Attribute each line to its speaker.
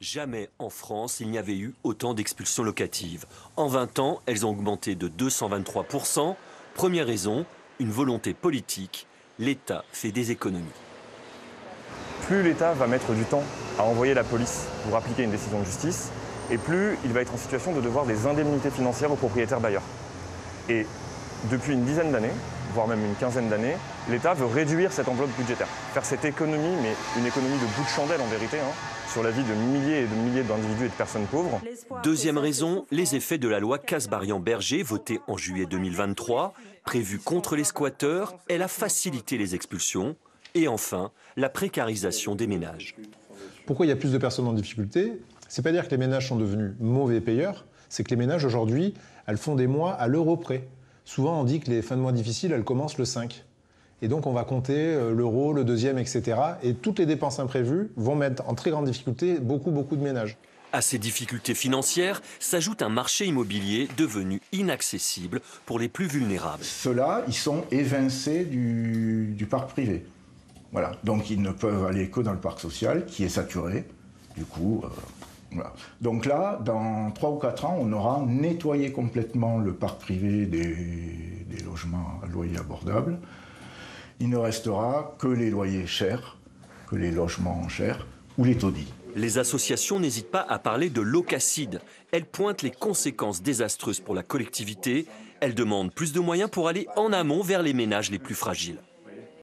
Speaker 1: Jamais en France il n'y avait eu autant d'expulsions locatives. En 20 ans, elles ont augmenté de 223%. Première raison, une volonté politique. L'État fait des économies.
Speaker 2: Plus l'État va mettre du temps à envoyer la police pour appliquer une décision de justice, et plus il va être en situation de devoir des indemnités financières aux propriétaires bailleurs. Et depuis une dizaine d'années, voire même une quinzaine d'années, l'État veut réduire cette enveloppe budgétaire. Faire cette économie, mais une économie de bout de chandelle en vérité, sur la vie de milliers d'individus et de personnes pauvres.
Speaker 1: Deuxième raison, les effets de la loi Kasbarian-Berger, votée en juillet 2023, prévue contre les squatteurs, elle a facilité les expulsions. Et enfin, la précarisation des ménages.
Speaker 3: Pourquoi il y a plus de personnes en difficulté? C'est pas dire que les ménages sont devenus mauvais payeurs, c'est que les ménages aujourd'hui, elles font des mois à l'euro près. Souvent on dit que les fins de mois difficiles, elles commencent le 5. Et donc on va compter l'euro, le deuxième, etc. Et toutes les dépenses imprévues vont mettre en très grande difficulté beaucoup de ménages.
Speaker 1: À ces difficultés financières s'ajoute un marché immobilier devenu inaccessible pour les plus vulnérables.
Speaker 4: Ceux-là, ils sont évincés du parc privé. Voilà. Donc ils ne peuvent aller que dans le parc social, qui est saturé. Du coup, voilà. Donc là, dans 3 ou 4 ans, on aura nettoyé complètement le parc privé des logements à loyer abordable. Il ne restera que les loyers chers, que les logements chers ou les taudis.
Speaker 1: Les associations n'hésitent pas à parler de locacide. Elles pointent les conséquences désastreuses pour la collectivité. Elles demandent plus de moyens pour aller en amont vers les ménages les plus fragiles.